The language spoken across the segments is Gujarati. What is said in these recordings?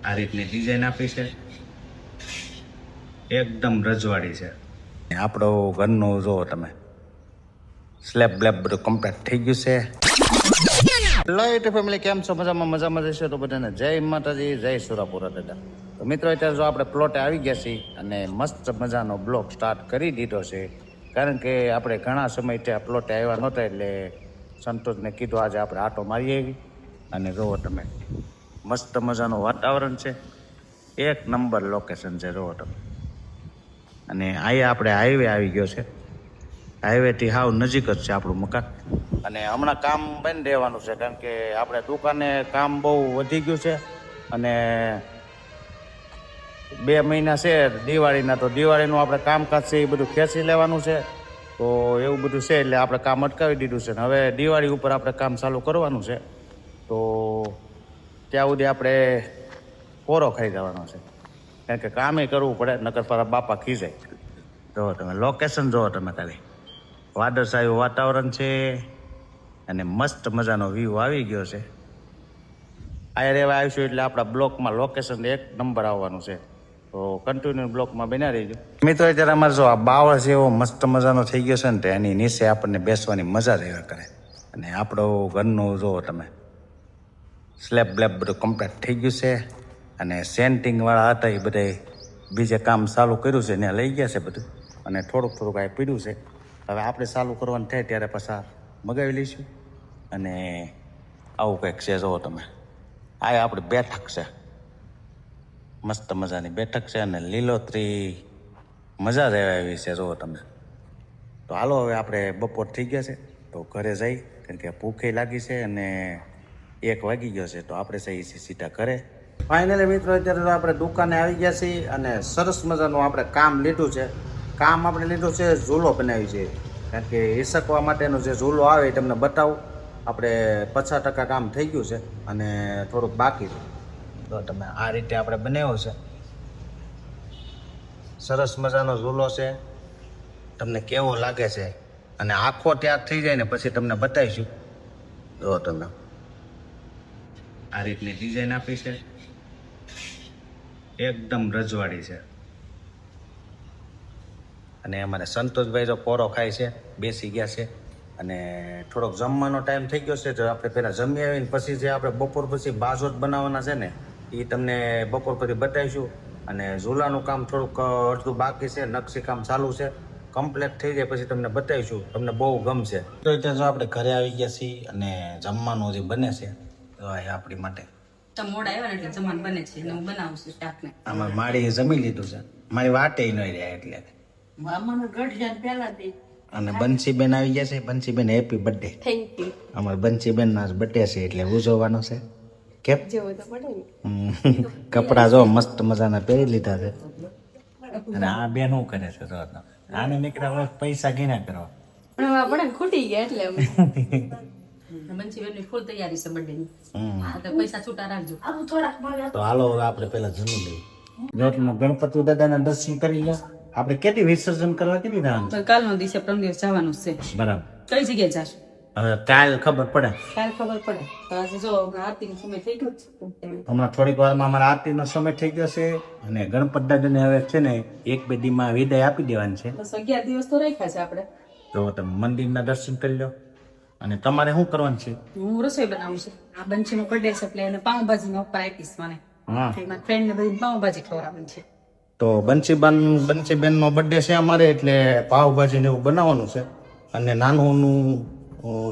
આ રીતની ડિઝાઇન આપી છે, એકદમ રજવાડી છે. આપણો ઘરનું જો તમે સ્લેબ બ્લેબ બધું કમ્પ્લીટ થઈ ગયું છે. લાઈટ ફેમિલી કેમ છો? મજામાં જશે તો બધાને જય માતાજી, જય સુરાપુરા દાદા. તો મિત્રો અત્યારે જો આપણે પ્લોટે આવી ગયા છીએ અને મસ્ત મજાનો બ્લોગ સ્ટાર્ટ કરી દીધો છે, કારણ કે આપણે ઘણા સમય ત્યાં પ્લોટે આવ્યા નહોતા એટલે સંતોષને કીધું આજે આપણે આટો મારી આવી. અને જુઓ તમે મસ્ત મજાનું વાતાવરણ છે, એક નંબર લોકેશન છે જુઓ તમે. અને અહીંયા આપણે હાઈવે આવી ગયો છે, હાઈવેથી હાવ નજીક જ છે આપણું મકાન. અને હમણાં કામ બંધ રહેવાનું છે, કારણ કે આપણે દુકાને કામ બહુ વધી ગયું છે. અને 2 મહિના છે દિવાળીના, તો દિવાળીનું આપણે કામકાજ છે એ બધું ખેંચી લેવાનું છે. તો એવું બધું છે એટલે આપણે કામ અટકાવી દીધું છે ને હવે દિવાળી ઉપર આપણે કામ ચાલુ કરવાનું છે. તો ત્યાં સુધી આપણે કોરો ખાઈ જવાનો છે, કારણ કે કામે કરવું પડે, નકર પાછા બાપા ખીજાય. જુઓ તમે લોકેશન જુઓ તમે ખાલી, વાદળછાયું વાતાવરણ છે અને મસ્ત મજાનો વ્યૂ આવી ગયો છે. આ રહેવા આવીશું એટલે આપણા બ્લોકમાં લોકેશન એક નંબર આવવાનું છે. તો કન્ટિન્યુ બ્લોકમાં બન્યા રહીજો મિત્રો. અત્યારે અમારે જો આ બાવળ છે એવો મસ્ત મજાનો થઈ ગયો છે ને, તો એની નીચે આપણને બેસવાની મજા રહ્યા કરે. અને આપણો ઘરનું જુઓ તમે સ્લેબ બ્લેબ બધું કમ્પ્લીટ થઈ ગયું છે. અને સેન્ટિંગવાળા હતા એ બધા બીજે કામ ચાલુ કર્યું છે, ત્યાં લઈ ગયા છે બધું. અને થોડુંક આ પીડ્યું છે, હવે આપણે ચાલુ કરવાનું થાય ત્યારે પાછા મગાવી લઈશું. અને આવું કંઈક છે જુઓ તમે, આ આપણી બેઠક છે, મસ્ત મજાની બેઠક છે અને લીલોતરી મજા રહેવા એવી છે જુઓ તમે. તો હાલો હવે આપણે બપોર થઈ ગયા છે તો ઘરે જઈ, કારણ કે ભૂખે લાગી છે અને 1 વાગી ગયો છે. તો આપણે જઈએ છીએ સીધા ઘરે. ફાઇનલી મિત્રો અત્યારે તો આપણે દુકાને આવી ગયા છીએ અને સરસ મજાનું આપણે કામ લીધું છે. કામ આપણે લીધું છે, ઝૂલો બનાવી છે, કારણ કે હિસકવા માટેનો જે ઝૂલો આવે એ તમને બતાવું. આપણે 50% કામ થઈ ગયું છે અને થોડુંક બાકી છે. તો તમે આ રીતે આપણે બનાવ્યો છે, સરસ મજાનો ઝૂલો છે. તમને કેવો લાગે છે અને આખો તૈયાર થઈ જાય ને પછી તમને બતાવીશું. જો તમે આ રીતની ડિઝાઇન આપી છે, એકદમ રજવાડી છે. અને અમારે સંતોષભાઈ જો કોરો ખાય છે, બેસી ગયા છે. અને થોડોક જમવાનો ટાઈમ થઈ ગયો છે, તો આપણે પહેલાં જમી આવીને પછી જે આપણે બપોર પછી બાજોટ બનાવવાના છે ને એ તમને બપોર પછી બતાવીશું. અને ઝૂલાનું કામ થોડુંક અડધું બાકી છે, નકશી કામ ચાલુ છે, કમ્પ્લીટ થઈ જાય પછી તમને બતાવીશું, તમને બહુ ગમશે. તો અત્યારે જો આપણે ઘરે આવી ગયા છીએ અને જમવાનું જે બને છે તો એ આપણી માટે મોડા આવ્યા ને એટલે જમવાનું બને છે અને હું બનાવું છું શાકને. આમાં માળી જમી લીધું છે, મારી વાટે ન રહ્યા એટલે. અને બંસીબેન આવી ગયા છે. બંસીબેન હેપી બર્થડે. Thank you. અમારે બંસીબેન ના બર્થડે છે એટલે ઉજવવાનો છે. કેમ કપડા જો મસ્ત મજાના પહેરી લીધા છે. અને આ બેન શું કરે છે તો આને નીકળ્યા પૈસા ગીના કરવા પણ આપણે ખૂટી ગયા એટલે બંસીબેનની ફૂલ તૈયારી છે બર્થડેની. તો પૈસા છૂટા રાખજો. તો હાલો હવે આપણે પેલા જમી લઈએ. જો તમે ગણપતિ દાદાના દર્શન કરી લો. આપણે કેટલી વિસર્જન કરવા કેટલી જવાનું? કાલનો દિવસે પ્રમ દિવસ જવાનું છે. બરાબર. કઈ જગ્યાએ જાશું? હવે કાલ ખબર પડે. કાલ ખબર પડે. તો આજે જો આરતીનો સમય થઈ ગયો છે. હમણાં થોડીક વારમાં અમારા આરતીનો સમય થઈ ગયો છે અને ગણપત દાદાને હવે છે ને 1-2 દીમાં વિદાય આપી દેવાની છે. બસ 11 દિવસ તો રાખ્યા છે આપણે. તો તમે મંદિરના દર્શન કરી લો. અને તમારે શું કરવાનું છે? હું રસોઈ બનાવું છું. આ બંચીનો બર્થડે છે એટલે એને પાઉંભાજીનો ઓફર આપીશ મને. હા, મારા ફ્રેન્ડને બધી પાઉંભાજી ખવડાવવાની છે. તો બંસીબેનનો બર્થડે છે અમારે એટલે પાવભાજી ને એવું બનાવવાનું છે. અને નાનું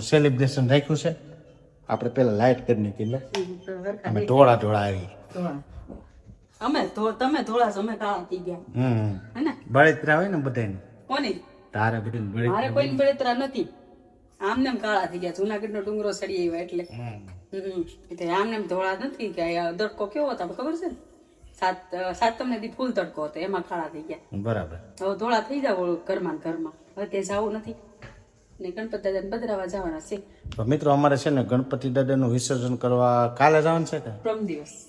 સેલિબ્રેશન રાખ્યું છે. આપણે પેલા લાઈટ કરી નીકળી અમે ઢોળા આવી. અમે તમે થોડા સમય કાળા થઈ ગયા હે ને? બળેતરા હોય ને બધાને. કોની? તારે બધું મારે કોઈ બળેતરા નથી. આમને કાળા થઈ ગયા. જુનાગઢ નો ડુંગરો સડી આવ્યો એટલે એટલે આમને ધોળા નથી ગયા. તડકો કેવો હતો ખબર છે ને? સાતમને દી ફૂલ તડકો હતો, એમાં કાળા થઈ ગયા. બરાબર. હવે ધોળા થઈ જાવ ઘરમાં હવે ત્યાં જવું નથી ને ગણપતિ દાદાને પધરાવા જવાના છે. તો મિત્રો અમારે છે ને ગણપતિ દાદાનું વિસર્જન કરવા કાલે જવાનું છે કે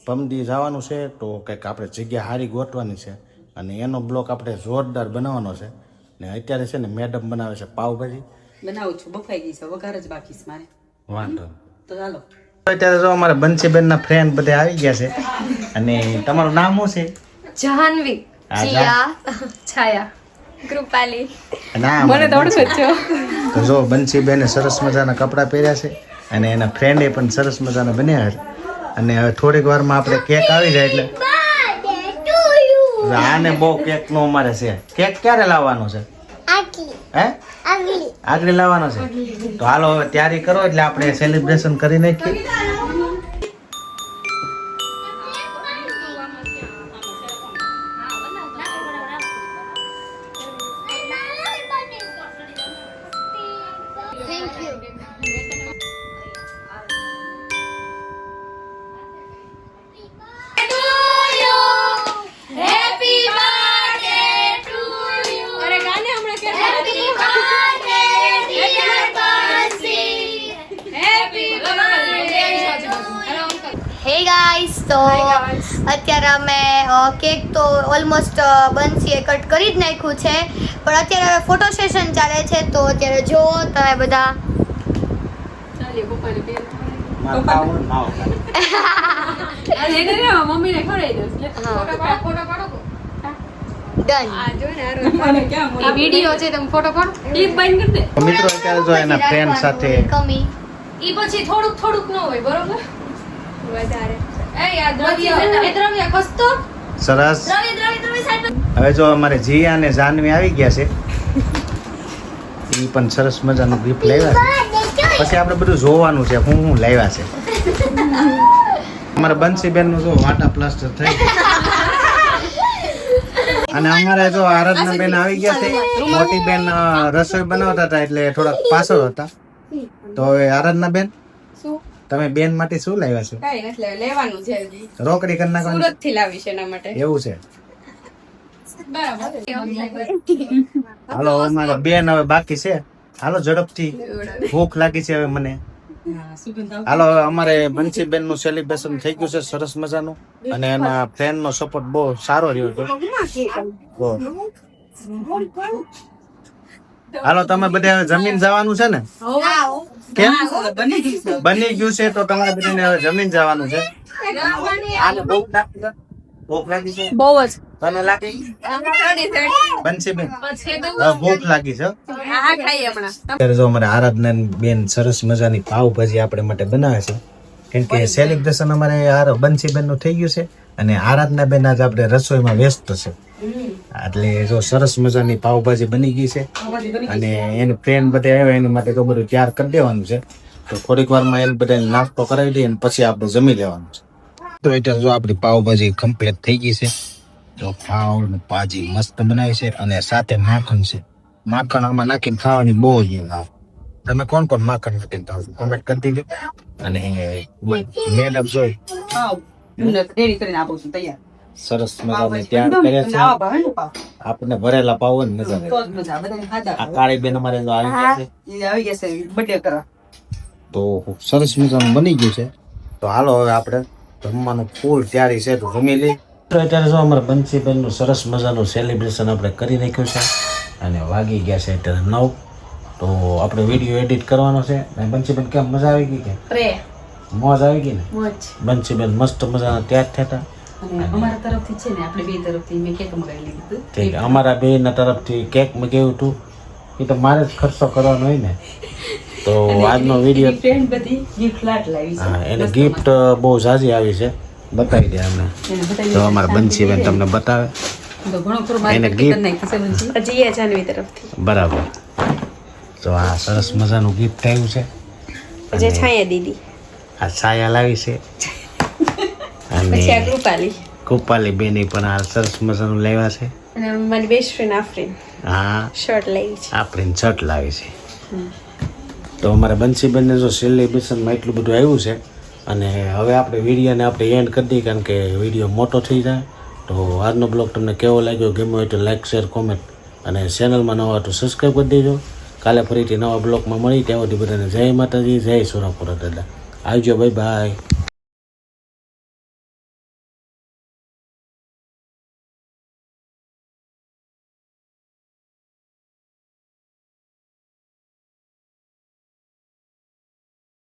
પરમદી જવાનું છે. તો કંઈક આપણે જગ્યા સારી ગોઠવાની છે અને એનો બ્લોક આપણે જોરદાર બનાવવાનો છે. ને અત્યારે છે ને મેડમ બનાવે છે પાવભાજી. બનાવું છું, બફાઈ ગઈ છે, વઘાર જ બાકી છે મારે. વાંધો તો ચાલો. અત્યારે જો અમારે બંસીબેન ના ફ્રેન્ડ બધા આવી ગયા છે અને તમારું નામ શું છે? જાહ્નવી, આ જીયા, છાયા, કૃપાલી. ના મને તો ઓળખો જ છો. તો જો બંસીબેને સરસ મજાના કપડાં પહેર્યા છે અને એના ફ્રેન્ડે પણ સરસ મજાના બન્યા છે. અને હવે થોડીક વારમાં આપણે કેક આવી જાય એટલે આને બહુ કેક નો અમારે છે. કેક ક્યારે લાવવાનો છે? હે આગળ લાવવાનો છે. તો હાલો હવે તૈયારી કરો એટલે આપણે સેલિબ્રેશન કરી નાખીએ. હે ગાઈસ, તો અત્યારે અમે કેક તો ઓલમોસ્ટ બંસીએ કટ કરી જ નાખ્યું છે, પણ અત્યારે ફોટો સેશન ચાલે છે. તો અત્યારે જો તમે બધા મમ્મીને ખવડાવી દઉં. ડન. વિડીયો છે, તમે ફોટો પાડો. ક્લિપ બંધ કરી દે. મિત્રો અત્યારે જો એના ફ્રેન્ડ સાથે કમી ઈ પછી થોડુંક ન હોય, બરોબર? વધારે. એ યાર દ્રવ્ય ખસતો. સરસ. હવે જો અમારે જીયા અને જાનવી આવી ગયા છે. એ પણ સરસ મજાનું ગિફ્ટ લાવ્યા છે. પછી આપણે બધું જોવાનું છે હું લાવ્યા છે. અમારા બંસીબેન નું જો વાટા પ્લાસ્ટર થઈ અને અમારે જો આરાધના બેન આવી ગયા છે. મોટી બેન રસોઈ બનાવતા હતા એટલે થોડાક પાછળ હતા. તો હવે આરાધના બેન, તમે બેન માટે શું લાવ્યા છો? કઈ નથી લેવાનું છે. રોકડી કરી નાખવાની? સુરત થી લાવી છે એના માટે. એવું છે. બરાબર. હાલો અમારા બેન હવે બાકી છે. હાલો ઝડપથી, ભૂખ લાગી છે હવે મને. હાલો હવે અમારે બંસીબેન નું સેલિબ્રેશન થઈ ગયું છે સરસ મજાનું અને એના ફ્રેન્ડ નો સપોર્ટ બહુ સારો રહ્યો છે. હાલો તમે બધા હવે જમીન જવાનું છે ને? કેમ બની ગયું છે તો તમારે બધાને હવે જમીન જવાનું છે. ભૂખ લાગી છે? બહુ જ. તને લાગી? બંસીબેન ભૂખ લાગી છે. અત્યારે જો અમારે આરાધના બેન સરસ મજાની પાવભાજી આપણે માટે બનાવે છે, કેમ કે સેલિબ્રેશન અમારે બંસીબેન નું થઈ ગયું છે અને આરાધના બેન આજ આપણે રસોઈમાં વ્યસ્ત છે. એટલે જો સરસ મજાની પાવભાજી બની ગઈ છે અને એની ફ્રેન્ડ બધા આવ્યા એની માટે તો બધું તૈયાર કરી દેવાનું છે. તો થોડીક વારમાં એને બધાને નાસ્તો કરાવી દઈએ અને પછી આપણે જમી લેવાનું છે. તો એટલે જો આપણી પાવભાજી કમ્પ્લીટ થઈ ગઈ છે. તો પાવ ને ભાજી મસ્ત બનાવી છે અને સાથે માખણ છે. માખણ આમાં નાખીને ખાવાની બહુ જ મજા આવે. તમે કોણ કોણ માખણ નાખીને ખાવ કોમેન્ટ કરી દેજો. અને મેડમ જોઈ રેડી કરીને આપું છું તૈયાર. સરસ મજાને તૈયાર કર્યા છે. આપણને ભરેલા પાવ ને મજા આવે. તો જ મજા બધાને ખાધા. આ કાળી બેન અમારે જો આવી ગયા છે. ઈ આવી ગયા છે બર્થડે કરવા. તો સરસ મજાનું બની ગયું છે. તો હાલો હવે આપણે જમવાનું ફૂલ તૈયારી છે તો જમી લઈ. તો અત્યારે જો અમારા બંસીબેન નું સરસ મજાનું સેલિબ્રેશન આપણે કરી નાખ્યું છે અને વાગી ગયા છે અત્યારે 9. તો આપણે વિડીયો એડિટ કરવાનો છે. અને બંસીબેન કેમ મજા આવી ગઈ કે મોજ આવી ગઈ ને? બંસીબેન મસ્ત મજાના તૈયાર થયા હતા. અમારા તરફથી છે ને આપણે બે તરફથી મેં કેક મંગાવી લીધું. ઠીક અમારા બે ના તરફથી કેક મંગાવ્યું હતું. એ તો મારે જ ખર્ચો કરવાનો હોય ને. તો આજનો વિડીયો ફ્રેન્ડ બધી ગિફ્ટ લાટ લાવી છે. હા એને ગિફ્ટ બહુ ઝાઝી આવી છે. બતાવી દે અમને. તો અમારા બંસીબેન તમને બતાવે તો ઘણો ખરો એને માર્કેટ gift- કરી નાખી છે બંસી. જીયા જાનવી તરફથી બરાબર. તો આ સરસ મજાનું ગિફ્ટ આવ્યું છે. જે છાયા દીદી, આ છાયા લાવી છે પછી આ અને કૃપાલી કૃપાલી બેની પણ આ સરસ મજાનું લાવ્યા છે. અને મારી બેસ્ટ ફ્રેન્ડ આફરીન હા શર્ટ લાવી છે. આપણી શર્ટ લાવી છે. તો અમારા બંસીબેનને જો સેલિબ્રેશનમાં એટલું બધું આવ્યું છે અને હવે આપણે વિડીયોને આપણે એન્ડ કરી દઈએ કારણ કે વિડીયો મોટો થઈ જાય. તો આજનો બ્લોગ તમને કેવો લાગ્યો, ગમ્યો હોય તો લાઈક શેર કોમેન્ટ અને ચેનલમાં નવા તો સબસ્ક્રાઈબ કરી દેજો. કાલે ફરીથી નવા બ્લોગમાં મળી ત્યાં સુધી બધાને જય માતાજી, જય સોરાપુરા દાદા. આવજો, બાય બાય.